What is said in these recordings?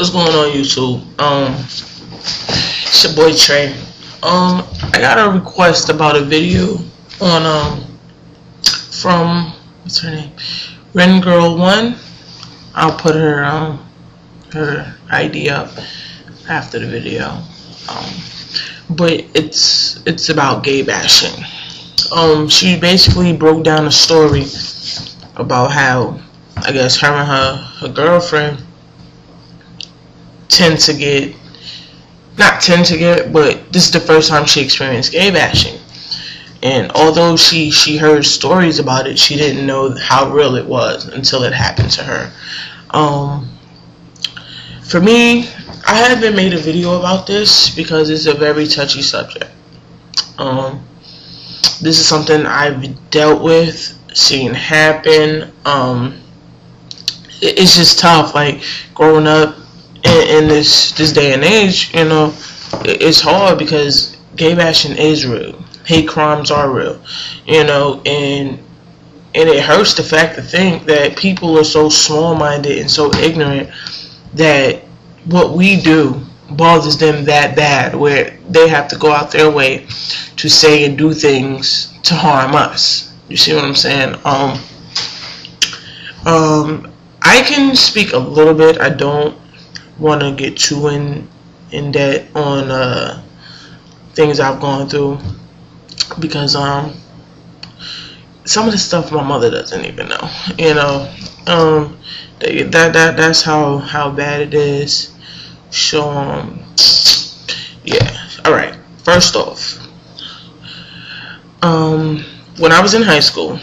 What's going on, YouTube? It's your boy Trey. I got a request about a video on from what's her name, Ren Girl 1. I'll put her her ID up after the video. But it's about gay bashing. She basically broke down a story about how, I guess, her and her girlfriend but this is the first time she experienced gay bashing. And although she heard stories about it, she didn't know how real it was until it happened to her. For me, I haven't made a video about this because it's a very touchy subject. This is something I've dealt with, seen happen. It's just tough, like, growing up in this day and age, you know. It's hard because gay bashing is real. Hate crimes are real, you know, and it hurts to think that people are so small-minded and so ignorant that what we do bothers them that bad, where they have to go out their way to say and do things to harm us. You see what I'm saying? I can speak a little bit. I don't want to get too in debt on things I've gone through, because some of the stuff my mother doesn't even know, you know. That's how bad it is. So yeah. Alright, first off, when I was in high school,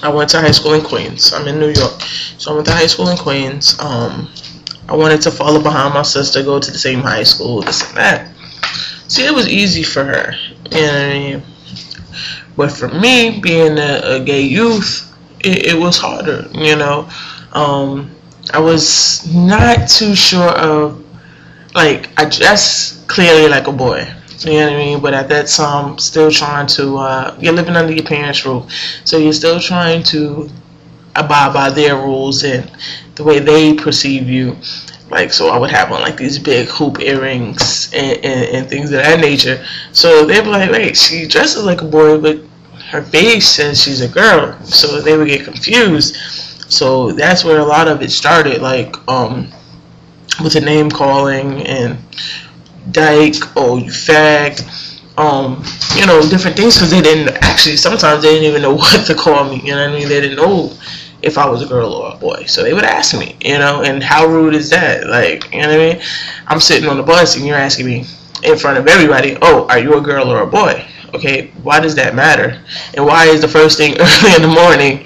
I went to high school in Queens. I'm in New York, so I went to high school in Queens. I wanted to follow behind my sister, go to the same high school, this and that. See, it was easy for her, you know what I mean? But for me, being a gay youth, it was harder, you know. I was not too sure of, like, I dressed clearly like a boy, you know what I mean? But at that time, still trying to, you're living under your parents' roof, so you're still trying to abide by their rules and the way they perceive you. Like, so I would have on like these big hoop earrings and things of that nature. So they'd be like, wait, she dresses like a boy, but her face says she's a girl. So they would get confused. So that's where a lot of it started, like with the name calling and dyke, oh, you fag, you know, different things, because they didn't actually, sometimes they didn't even know what to call me, you know what I mean? They didn't know if I was a girl or a boy, so they would ask me, you know. And how rude is that? Like, you know what I mean? I'm sitting on the bus and you're asking me in front of everybody, oh, are you a girl or a boy? Okay, why does that matter? And why is the first thing early in the morning,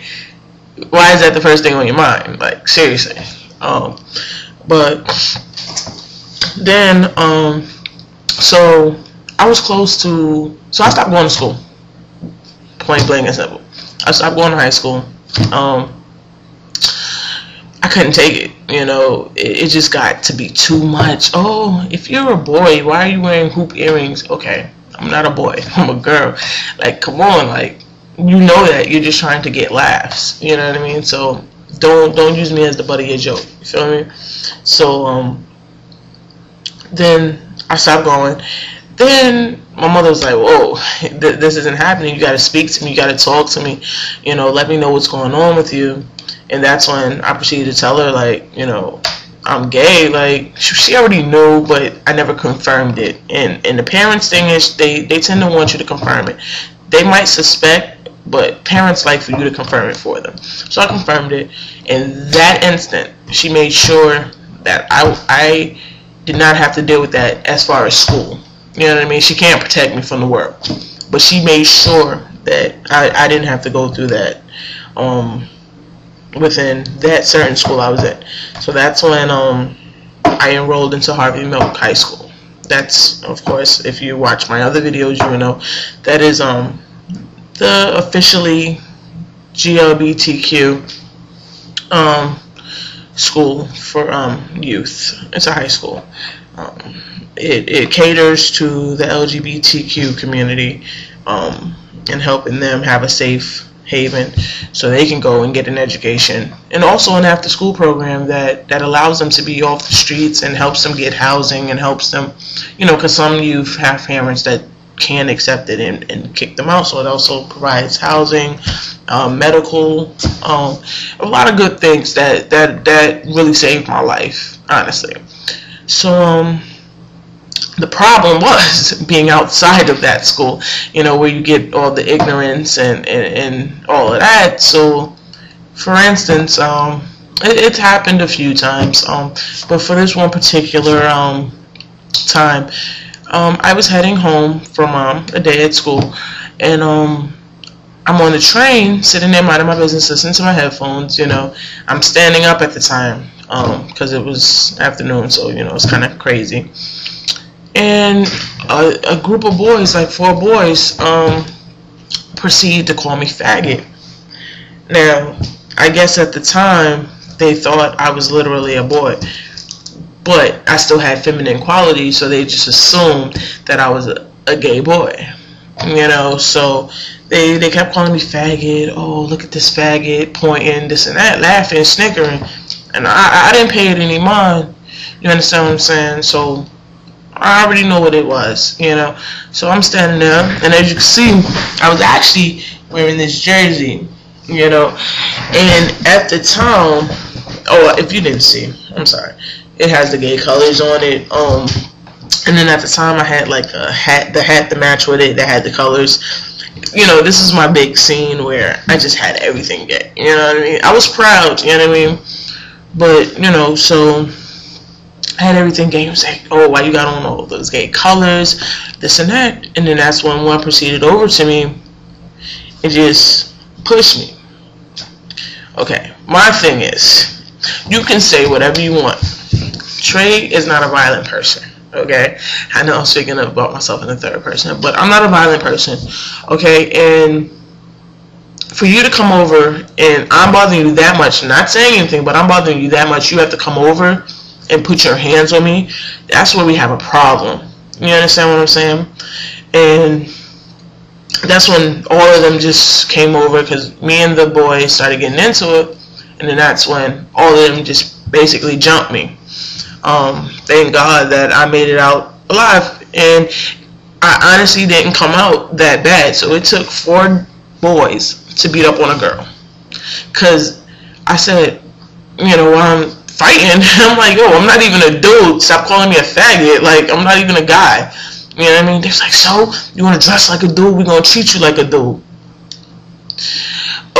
why is that the first thing on your mind? Like, seriously. But then so I was close to, so I stopped going to school, point blank and simple. I stopped going to high school. I couldn't take it, you know. It just got to be too much. Oh, if you're a boy, why are you wearing hoop earrings? Okay, I'm not a boy, I'm a girl. Like, come on, like, you know that you're just trying to get laughs, you know what I mean? So don't use me as the butt of your joke, you feel me? So then I stopped going. Then my mother was like, whoa, this isn't happening. You got to speak to me. You got to talk to me. You know, let me know what's going on with you. And that's when I proceeded to tell her, like, you know, I'm gay. Like, she already knew, but I never confirmed it. And the parents' thing is they tend to want you to confirm it. They might suspect, but parents like for you to confirm it for them. So I confirmed it. In that instant, she made sure that I did not have to deal with that as far as school. You know what I mean? She can't protect me from the world, but she made sure that I didn't have to go through that within that certain school I was at. So that's when I enrolled into Harvey Milk High School. That's, of course, if you watch my other videos, you will know that is the officially GLBTQ school for youth. It's a high school. It caters to the LGBTQ community and helping them have a safe haven so they can go and get an education, and also an after school program that allows them to be off the streets and helps them get housing and helps them, you know, because some youth have parents that can't accept it and kick them out, so it also provides housing, medical, a lot of good things that really saved my life, honestly. So the problem was being outside of that school, you know, where you get all the ignorance and all of that. So, for instance, it's happened a few times, but for this one particular time, I was heading home from a day at school, and I'm on the train, sitting there minding my business, listening to my headphones. You know, I'm standing up at the time because it was afternoon, so you know it's kind of crazy. And a group of boys, like 4 boys, proceeded to call me faggot. Now, I guess at the time they thought I was literally a boy, but I still had feminine qualities, so they just assumed that I was a gay boy. You know, so they kept calling me faggot. Oh, look at this faggot, pointing, this and that, laughing, snickering, and I didn't pay it any mind. You understand what I'm saying? So I already know what it was, you know. So I'm standing there, and as you can see, I was actually wearing this jersey, you know. And at the time, oh, if you didn't see, I'm sorry, it has the gay colors on it. And then at the time, I had like a hat, the hat to match with it that had the colors. You know, this is my big scene where I just had everything gay. You know what I mean? I was proud. You know what I mean? But you know, so I had everything gay. He was like, oh, why you got on all those gay colors, this and that. And then that's when one proceeded over to me and just pushed me. Okay, my thing is, you can say whatever you want. Trey is not a violent person, okay? I know I'm speaking about myself in the third person, but I'm not a violent person, okay? And for you to come over, and I'm bothering you that much, not saying anything, but I'm bothering you that much, you have to come over and put your hands on me, that's where we have a problem. You understand what I'm saying? And that's when all of them just came over, because me and the boys started getting into it, and then that's when all of them just basically jumped me. Thank God that I made it out alive, and I honestly didn't come out that bad. So it took 4 boys to beat up on a girl, because I said, you know, while I'm fighting, I'm like, yo, I'm not even a dude, stop calling me a faggot, like, I'm not even a guy. You know what I mean? They're like, so, you want to dress like a dude, we're going to treat you like a dude.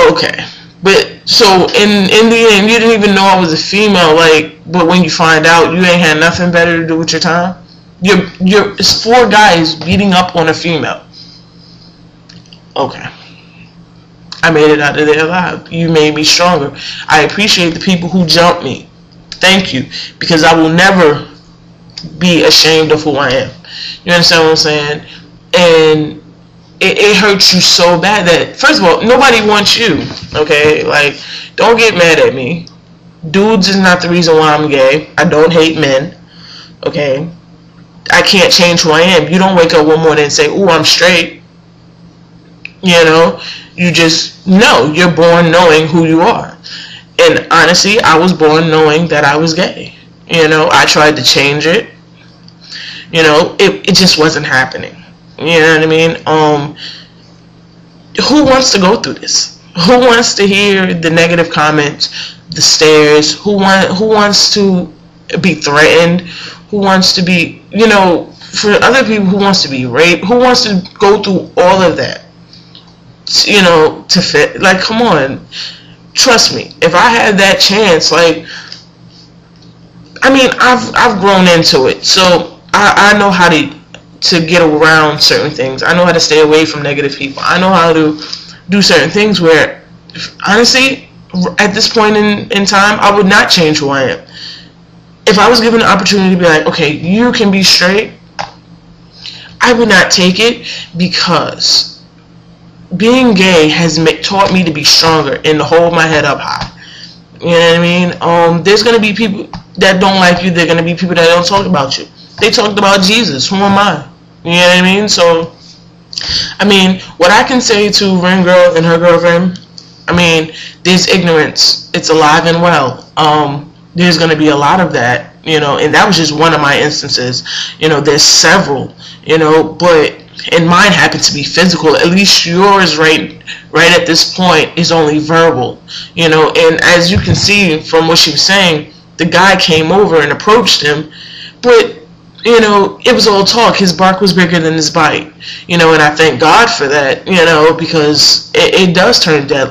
Okay. But, so, in the end, you didn't even know I was a female, like, but when you find out, you ain't had nothing better to do with your time? It's 4 guys beating up on a female. Okay. I made it out of there alive. You made me stronger. I appreciate the people who jumped me. Thank you. Because I will never be ashamed of who I am. You understand what I'm saying? And it hurts you so bad that, first of all, nobody wants you. Okay? Like, don't get mad at me. Dudes is not the reason why I'm gay. I don't hate men. Okay? I can't change who I am. You don't wake up one morning and say, ooh, I'm straight. You know? You just know. You're born knowing who you are. And honestly, I was born knowing that I was gay. You know? I tried to change it. You know? It just wasn't happening. You know what I mean? Who wants to go through this? Who wants to hear the negative comments, the stares? Who wants to be threatened? Who wants to be, you know, for other people, who wants to be raped? Who wants to go through all of that? You know, to fit, like, come on. Trust me, if I had that chance, like, I mean, I've grown into it, so I know how to get around certain things. I know how to stay away from negative people. I know how to do certain things where, honestly, at this point in time, I would not change who I am. If I was given the opportunity to be like, okay, you can be straight, I would not take it, because being gay has taught me to be stronger and to hold my head up high. You know what I mean? There's going to be people that don't like you. There are going to be people that don't talk about you. They talked about Jesus. Who am I? You know what I mean? So I mean, what I can say to Ring Girl and her girlfriend, I mean, there's ignorance. It's alive and well. There's going to be a lot of that, you know, and that was just one of my instances. You know, there's several, you know, but, and mine happened to be physical. At least yours right at this point is only verbal, you know, and as you can see from what she was saying, the guy came over and approached him, but, you know, it was all talk. His bark was bigger than his bite, you know, and I thank God for that, you know, because it does turn deadly.